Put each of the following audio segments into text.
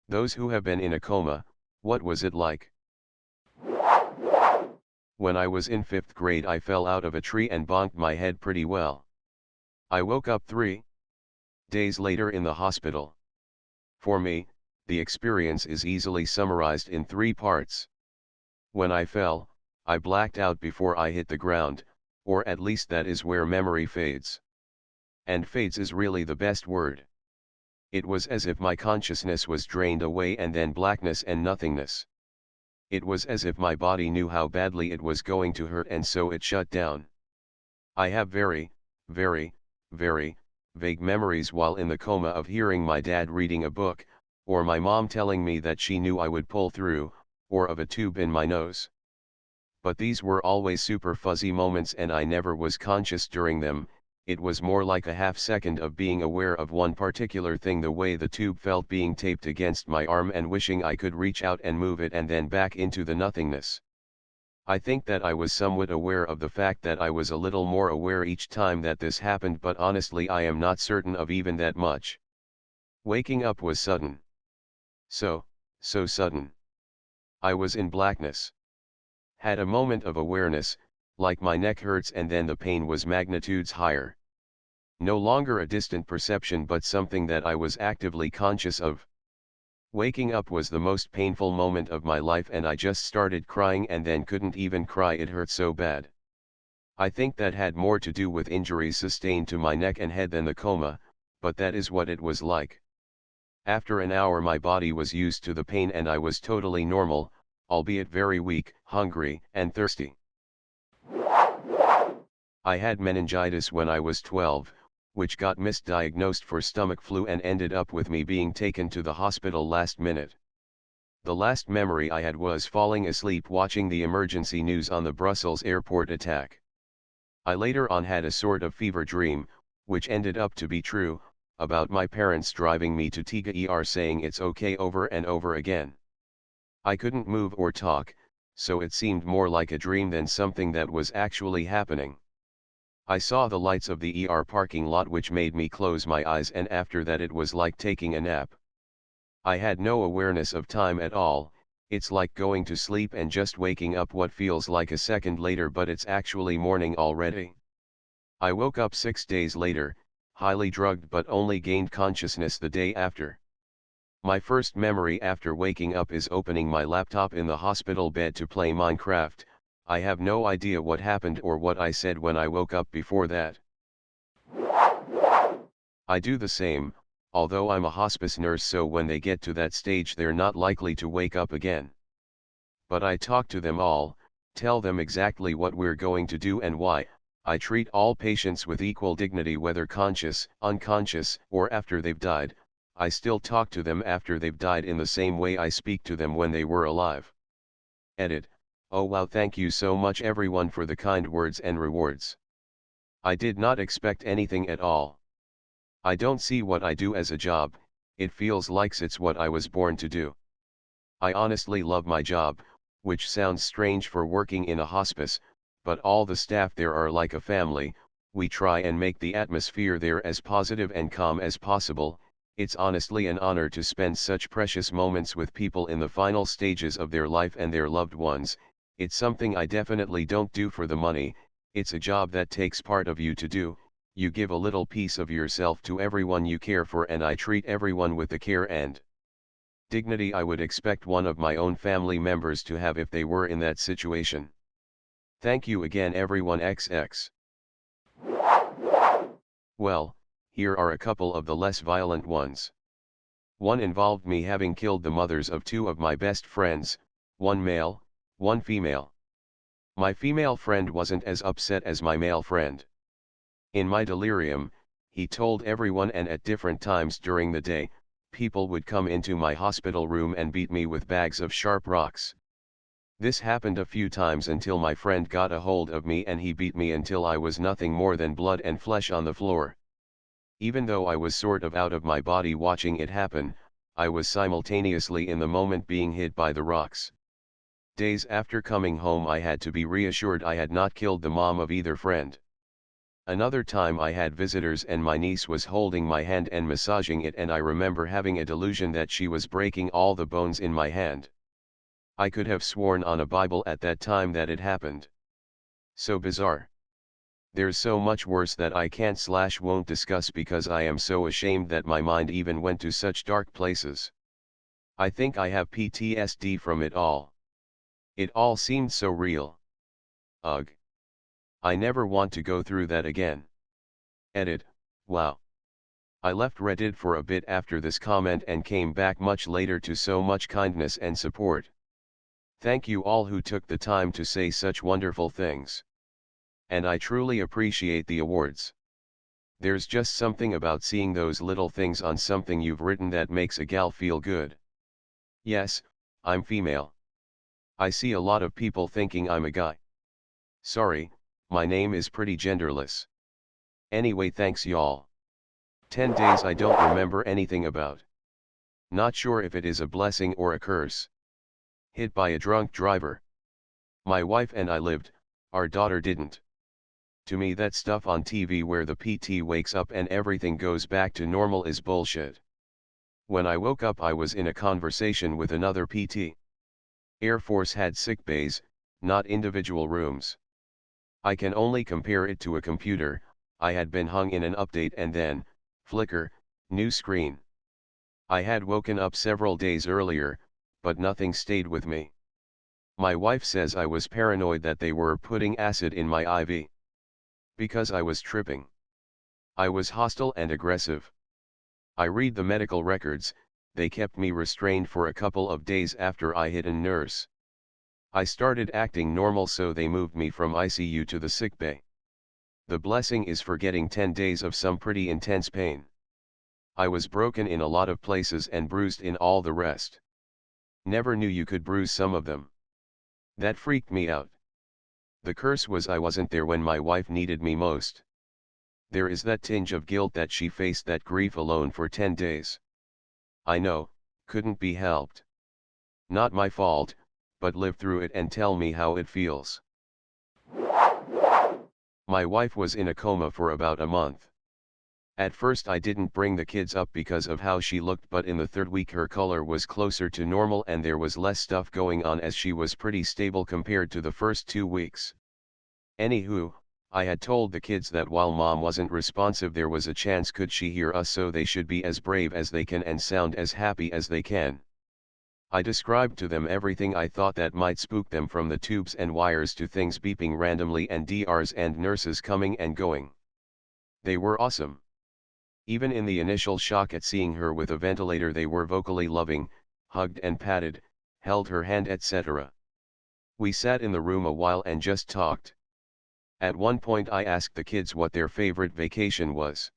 Those who have been in a coma, what was it like? When I was in 5th grade I fell out of a tree and bonked my head pretty well. I woke up 3 days later in the hospital. For me, the experience is easily summarized in 3 parts. When I fell, I blacked out before I hit the ground, or at least that is where memory fades. And fades is really the best word. It was as if my consciousness was drained away and then blackness and nothingness. It was as if my body knew how badly it was going to hurt and so it shut down. I have very, very, very, vague memories while in the coma of hearing my dad reading a book, or my mom telling me that she knew I would pull through, or of a tube in my nose. But these were always super fuzzy moments and I never was conscious during them. It was more like a half second of being aware of one particular thing, the way the tube felt being taped against my arm and wishing I could reach out and move it and then back into the nothingness. I think that I was somewhat aware of the fact that I was a little more aware each time that this happened, but honestly I am not certain of even that much. Waking up was sudden. So sudden. I was in blackness. Had a moment of awareness, like my neck hurts, and then the pain was magnitudes higher. No longer a distant perception but something that I was actively conscious of. Waking up was the most painful moment of my life and I just started crying and then couldn't even cry, it hurt so bad. I think that had more to do with injuries sustained to my neck and head than the coma, but that is what it was like. After an hour my body was used to the pain and I was totally normal, albeit very weak, hungry, and thirsty. I had meningitis when I was 12, which got misdiagnosed for stomach flu and ended up with me being taken to the hospital last minute. The last memory I had was falling asleep watching the emergency news on the Brussels airport attack. I later on had a sort of fever dream, which ended up to be true, about my parents driving me to Tiga ER saying it's okay over and over again. I couldn't move or talk, so it seemed more like a dream than something that was actually happening. I saw the lights of the ER parking lot which made me close my eyes, and after that it was like taking a nap. I had no awareness of time at all. It's like going to sleep and just waking up what feels like a second later, but it's actually morning already. I woke up 6 days later, highly drugged, but only gained consciousness the day after. My first memory after waking up is opening my laptop in the hospital bed to play Minecraft. I have no idea what happened or what I said when I woke up before that. I do the same, although I'm a hospice nurse, so when they get to that stage they're not likely to wake up again. But I talk to them all, tell them exactly what we're going to do and why. I treat all patients with equal dignity, whether conscious, unconscious, or after they've died. I still talk to them after they've died in the same way I speak to them when they were alive. Edit. Oh wow, thank you so much everyone for the kind words and rewards. I did not expect anything at all. I don't see what I do as a job, it feels like it's what I was born to do. I honestly love my job, which sounds strange for working in a hospice, but all the staff there are like a family. We try and make the atmosphere there as positive and calm as possible. It's honestly an honor to spend such precious moments with people in the final stages of their life and their loved ones. It's something I definitely don't do for the money. It's a job that takes part of you to do. You give a little piece of yourself to everyone you care for, and I treat everyone with the care and dignity I would expect one of my own family members to have if they were in that situation. Thank you again everyone XX. Well, here are a couple of the less violent ones. One involved me having killed the mothers of 2 of my best friends, one male, one female. My female friend wasn't as upset as my male friend. In my delirium, he told everyone, and at different times during the day, people would come into my hospital room and beat me with bags of sharp rocks. This happened a few times until my friend got a hold of me and he beat me until I was nothing more than blood and flesh on the floor. Even though I was sort of out of my body watching it happen, I was simultaneously in the moment being hit by the rocks. Days after coming home I had to be reassured I had not killed the mom of either friend. Another time I had visitors and my niece was holding my hand and massaging it, and I remember having a delusion that she was breaking all the bones in my hand. I could have sworn on a Bible at that time that it happened. So bizarre. There's so much worse that I can't/won't discuss because I am so ashamed that my mind even went to such dark places. I think I have PTSD from it all. It all seemed so real. Ugh. I never want to go through that again. Edit, wow. I left Reddit for a bit after this comment and came back much later to so much kindness and support. Thank you all who took the time to say such wonderful things. And I truly appreciate the awards. There's just something about seeing those little things on something you've written that makes a gal feel good. Yes, I'm female. I see a lot of people thinking I'm a guy. Sorry, my name is pretty genderless. Anyway, thanks y'all. 10 days I don't remember anything about. Not sure if it is a blessing or a curse. Hit by a drunk driver. My wife and I lived, our daughter didn't. To me, that stuff on TV where the PT wakes up and everything goes back to normal is bullshit. When I woke up, I was in a conversation with another PT. Air Force had sick bays, not individual rooms. I can only compare it to a computer. I had been hung in an update and then, flicker, new screen. I had woken up several days earlier, but nothing stayed with me. My wife says I was paranoid that they were putting acid in my IV. Because I was tripping. I was hostile and aggressive. I read the medical records, they kept me restrained for a couple of days after I hit a nurse. I started acting normal, so they moved me from ICU to the sickbay. The blessing is for getting 10 days of some pretty intense pain. I was broken in a lot of places and bruised in all the rest. Never knew you could bruise some of them. That freaked me out. The curse was I wasn't there when my wife needed me most. There is that tinge of guilt that she faced that grief alone for 10 days. I know, couldn't be helped. Not my fault, but live through it and tell me how it feels. My wife was in a coma for about a month. At first I didn't bring the kids up because of how she looked, but in the third week her color was closer to normal and there was less stuff going on, as she was pretty stable compared to the first 2 weeks. Anywho, I had told the kids that while mom wasn't responsive, there was a chance could she hear us, so they should be as brave as they can and sound as happy as they can. I described to them everything I thought that might spook them, from the tubes and wires to things beeping randomly and DRs and nurses coming and going. They were awesome. Even in the initial shock at seeing her with a ventilator, they were vocally loving, hugged and patted, held her hand, etc. We sat in the room a while and just talked. At one point I asked the kids what their favorite vacation was.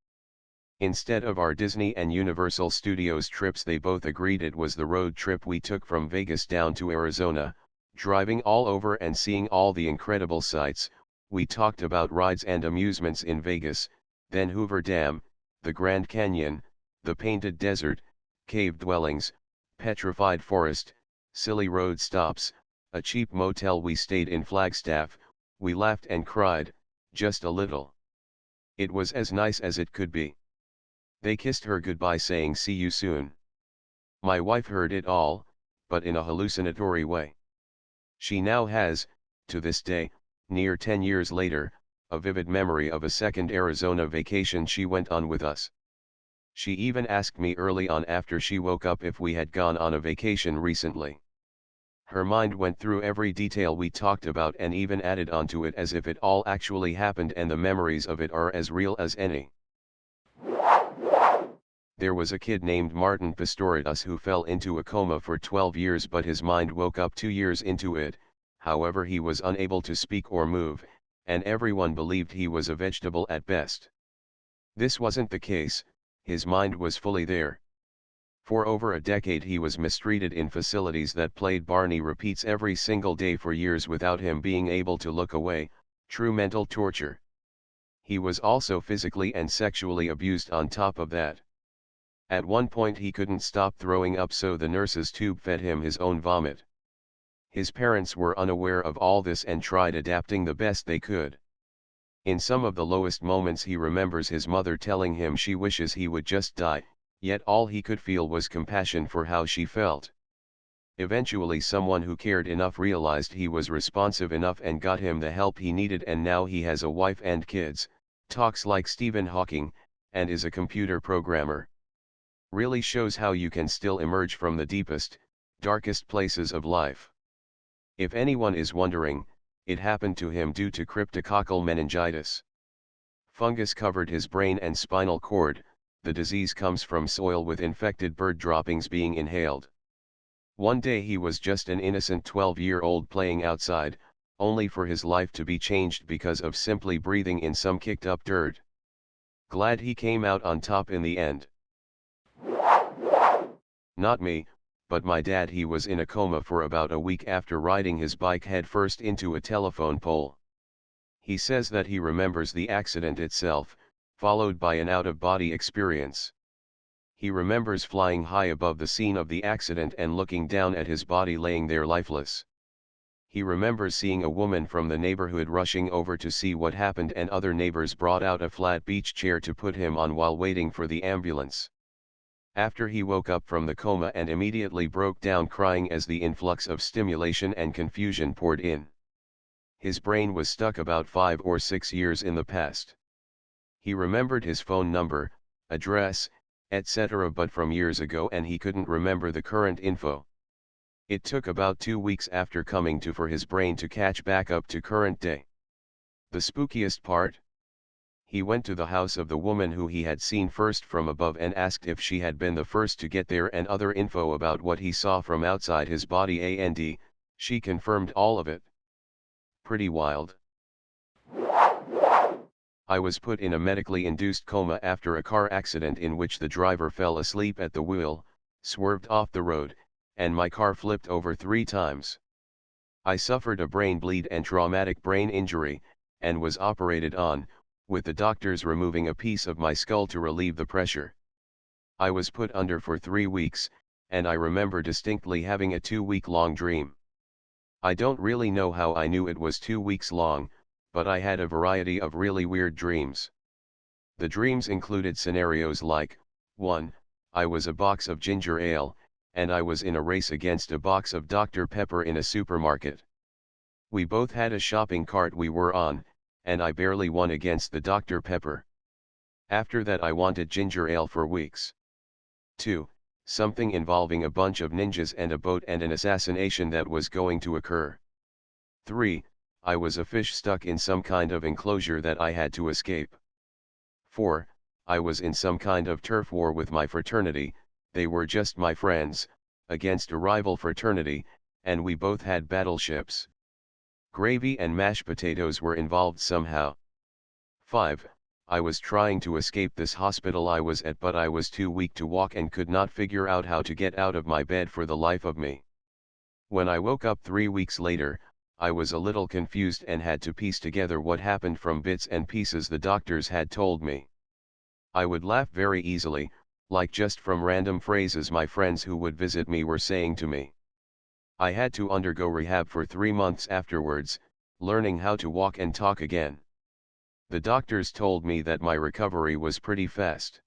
Instead of our Disney and Universal Studios trips, they both agreed it was the road trip we took from Vegas down to Arizona, driving all over and seeing all the incredible sights. We talked about rides and amusements in Vegas, then Hoover Dam, the Grand Canyon, the Painted Desert, cave dwellings, petrified forest, silly road stops, a cheap motel we stayed in Flagstaff. We laughed and cried, just a little. It was as nice as it could be. They kissed her goodbye, saying see you soon. My wife heard it all, but in a hallucinatory way. She now has, to this day, near 10 years later, a vivid memory of a second Arizona vacation she went on with us. She even asked me early on after she woke up if we had gone on a vacation recently. Her mind went through every detail we talked about and even added onto it as if it all actually happened, and the memories of it are as real as any. There was a kid named Martin Pistorius who fell into a coma for 12 years, but his mind woke up 2 years into it. However, he was unable to speak or move, and everyone believed he was a vegetable at best. This wasn't the case, his mind was fully there. For over a decade he was mistreated in facilities that played Barney repeats every single day for years without him being able to look away, true mental torture. He was also physically and sexually abused on top of that. At one point he couldn't stop throwing up, so the nurses tube fed him his own vomit. His parents were unaware of all this and tried adapting the best they could. In some of the lowest moments he remembers his mother telling him she wishes he would just die, yet all he could feel was compassion for how she felt. Eventually someone who cared enough realized he was responsive enough and got him the help he needed, and now he has a wife and kids, talks like Stephen Hawking, and is a computer programmer. Really shows how you can still emerge from the deepest, darkest places of life. If anyone is wondering, it happened to him due to cryptococcal meningitis. Fungus covered his brain and spinal cord. The disease comes from soil with infected bird droppings being inhaled. One day he was just an innocent 12-year-old playing outside, only for his life to be changed because of simply breathing in some kicked up dirt. Glad he came out on top in the end. Not me, but my dad. He was in a coma for about a week after riding his bike headfirst into a telephone pole. He says that he remembers the accident itself, followed by an out-of-body experience. He remembers flying high above the scene of the accident and looking down at his body laying there lifeless. He remembers seeing a woman from the neighborhood rushing over to see what happened, and other neighbors brought out a flat beach chair to put him on while waiting for the ambulance. After he woke up from the coma and immediately broke down crying as the influx of stimulation and confusion poured in. His brain was stuck about 5 or 6 years in the past. He remembered his phone number, address, etc., but from years ago, and he couldn't remember the current info. It took about 2 weeks after coming to for his brain to catch back up to current day. The spookiest part? He went to the house of the woman who he had seen first from above and asked if she had been the first to get there and other info about what he saw from outside his body, and she confirmed all of it. Pretty wild. I was put in a medically induced coma after a car accident in which the driver fell asleep at the wheel, swerved off the road, and my car flipped over 3 times. I suffered a brain bleed and traumatic brain injury, and was operated on, with the doctors removing a piece of my skull to relieve the pressure. I was put under for 3 weeks, and I remember distinctly having a 2-week-long dream. I don't really know how I knew it was 2 weeks long, but I had a variety of really weird dreams. The dreams included scenarios like, 1, I was a box of ginger ale, and I was in a race against a box of Dr. Pepper in a supermarket. We both had a shopping cart we were on, and I barely won against the Dr. Pepper. After that I wanted ginger ale for weeks. 2, something involving a bunch of ninjas and a boat and an assassination that was going to occur. 3, I was a fish stuck in some kind of enclosure that I had to escape. 4, I was in some kind of turf war with my fraternity. They were just my friends, against a rival fraternity, and we both had battleships. Gravy and mashed potatoes were involved somehow. 5, I was trying to escape this hospital I was at, but I was too weak to walk and could not figure out how to get out of my bed for the life of me. When I woke up 3 weeks later, I was a little confused and had to piece together what happened from bits and pieces the doctors had told me. I would laugh very easily, like just from random phrases my friends who would visit me were saying to me. I had to undergo rehab for 3 months afterwards, learning how to walk and talk again. The doctors told me that my recovery was pretty fast.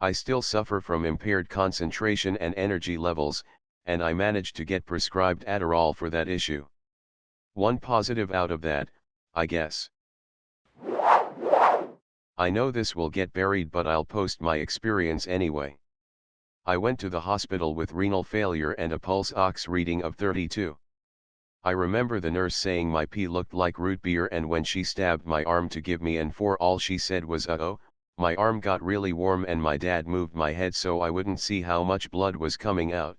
I still suffer from impaired concentration and energy levels, and I managed to get prescribed Adderall for that issue. One positive out of that, I guess. I know this will get buried, but I'll post my experience anyway. I went to the hospital with renal failure and a pulse ox reading of 32. I remember the nurse saying my pee looked like root beer, and when she stabbed my arm to give me and for all she said was uh-oh, my arm got really warm and my dad moved my head so I wouldn't see how much blood was coming out.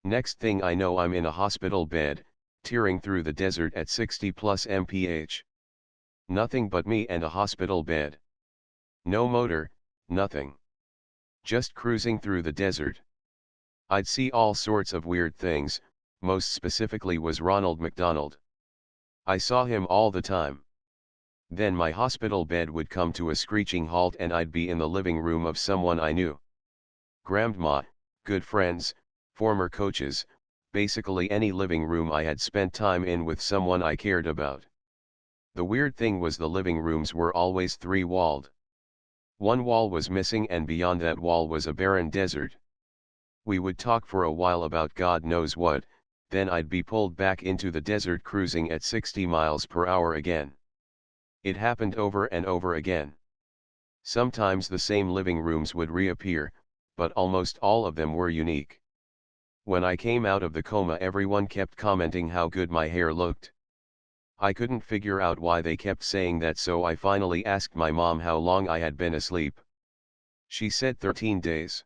Next thing I know I'm in a hospital bed, tearing through the desert at 60 plus mph. Nothing but me and a hospital bed. No motor, nothing. Just cruising through the desert. I'd see all sorts of weird things, most specifically was Ronald McDonald. I saw him all the time. Then my hospital bed would come to a screeching halt and I'd be in the living room of someone I knew. Grandma, good friends, former coaches, basically any living room I had spent time in with someone I cared about. The weird thing was the living rooms were always three-walled. One wall was missing and beyond that wall was a barren desert. We would talk for a while about God knows what, then I'd be pulled back into the desert cruising at 60 miles per hour again. It happened over and over again. Sometimes the same living rooms would reappear, but almost all of them were unique. When I came out of the coma, everyone kept commenting how good my hair looked. I couldn't figure out why they kept saying that, so I finally asked my mom how long I had been asleep. She said 13 days.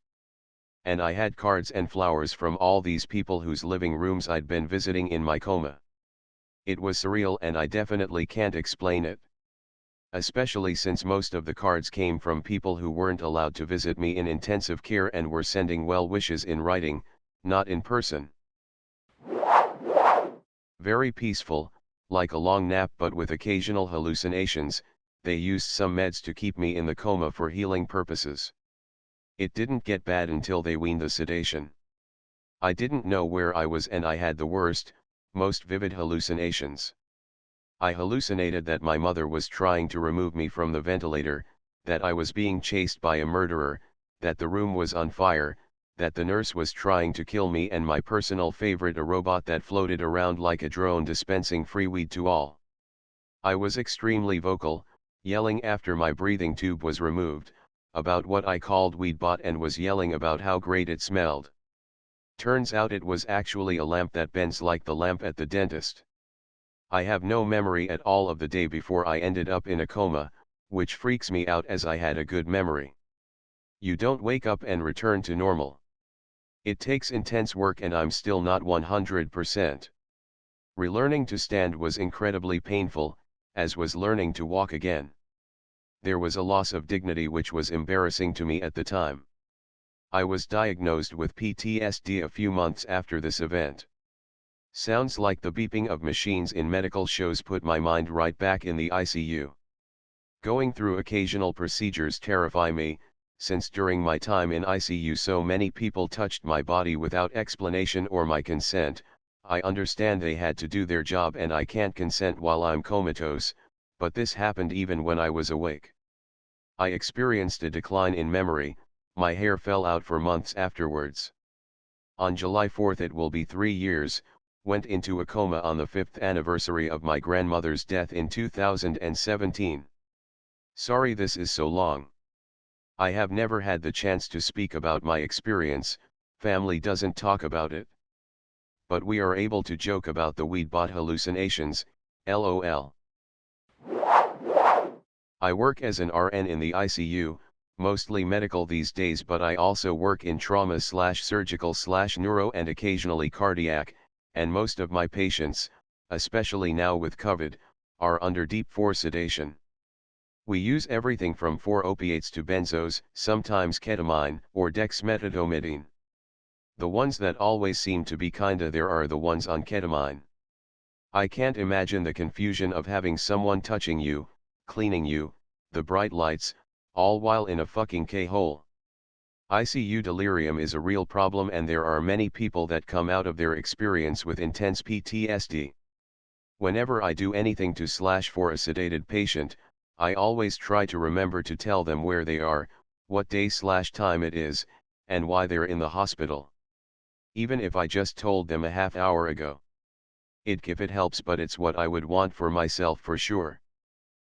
And I had cards and flowers from all these people whose living rooms I'd been visiting in my coma. It was surreal and I definitely can't explain it. Especially since most of the cards came from people who weren't allowed to visit me in intensive care and were sending well wishes in writing, not in person. Very peaceful, like a long nap but with occasional hallucinations. They used some meds to keep me in the coma for healing purposes. It didn't get bad until they weaned the sedation. I didn't know where I was and I had the worst, most vivid hallucinations. I hallucinated that my mother was trying to remove me from the ventilator, that I was being chased by a murderer, that the room was on fire, that the nurse was trying to kill me, and my personal favorite, a robot that floated around like a drone dispensing free weed to all. I was extremely vocal, yelling after my breathing tube was removed, about what I called weedbot, and was yelling about how great it smelled. Turns out it was actually a lamp that bends like the lamp at the dentist. I have no memory at all of the day before I ended up in a coma, which freaks me out as I had a good memory. You don't wake up and return to normal. It takes intense work and I'm still not 100%. Relearning to stand was incredibly painful, as was learning to walk again. There was a loss of dignity which was embarrassing to me at the time. I was diagnosed with PTSD a few months after this event. Sounds like the beeping of machines in medical shows put my mind right back in the ICU. Going through occasional procedures terrify me, since during my time in ICU so many people touched my body without explanation or my consent. I understand they had to do their job and I can't consent while I'm comatose, but this happened even when I was awake. I experienced a decline in memory, my hair fell out for months afterwards. On July 4th it will be 3 years, went into a coma on the 5th anniversary of my grandmother's death in 2017. Sorry this is so long. I have never had the chance to speak about my experience, family doesn't talk about it. But we are able to joke about the weedbot hallucinations, lol. I work as an RN in the ICU, mostly medical these days, but I also work in trauma/surgical/neuro and occasionally cardiac, and most of my patients, especially now with COVID, are under deep 4 sedation. We use everything from 4 opiates to benzos, sometimes ketamine, or dexmedetomidine. The ones that always seem to be kinda there are the ones on ketamine. I can't imagine the confusion of having someone touching you, cleaning you, the bright lights, all while in a fucking K-hole. ICU delirium is a real problem and there are many people that come out of their experience with intense PTSD. Whenever I do anything to for a sedated patient, I always try to remember to tell them where they are, what day/time it is, and why they're in the hospital. Even if I just told them a half hour ago. If it helps, but it's what I would want for myself for sure.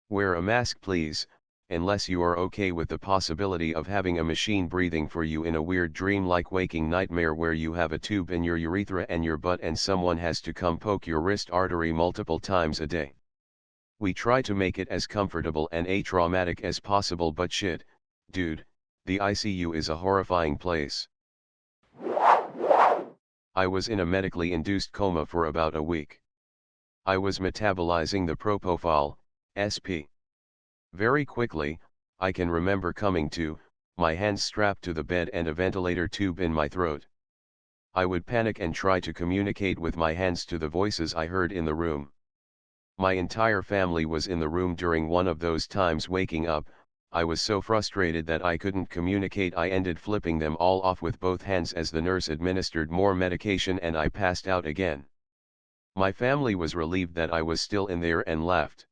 Wear a mask please, unless you are okay with the possibility of having a machine breathing for you in a weird dream-like waking nightmare where you have a tube in your urethra and your butt and someone has to come poke your wrist artery multiple times a day. We try to make it as comfortable and atraumatic as possible, but shit, dude, the ICU is a horrifying place. I was in a medically induced coma for about a week. I was metabolizing the propofol, SP. Very quickly, I can remember coming to, my hands strapped to the bed and a ventilator tube in my throat. I would panic and try to communicate with my hands to the voices I heard in the room. My entire family was in the room during one of those times. Waking up, I was so frustrated that I couldn't communicate. I ended flipping them all off with both hands as the nurse administered more medication and I passed out again. My family was relieved that I was still in there and left.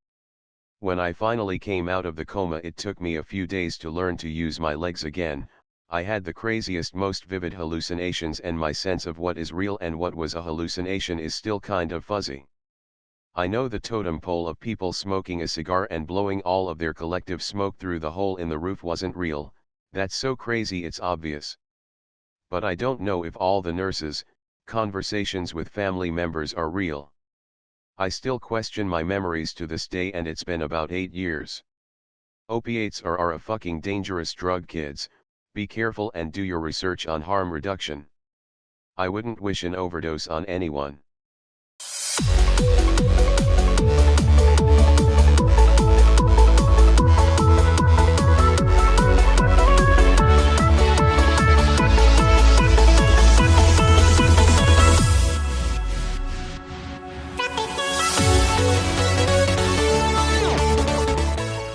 When I finally came out of the coma, it took me a few days to learn to use my legs again. I had the craziest, most vivid hallucinations, and my sense of what is real and what was a hallucination is still kind of fuzzy. I know the totem pole of people smoking a cigar and blowing all of their collective smoke through the hole in the roof wasn't real. That's so crazy it's obvious. But I don't know if all the nurses, conversations with family members are real. I still question my memories to this day, and it's been about 8 years. Opiates are a fucking dangerous drug, kids. Be careful and do your research on harm reduction. I wouldn't wish an overdose on anyone.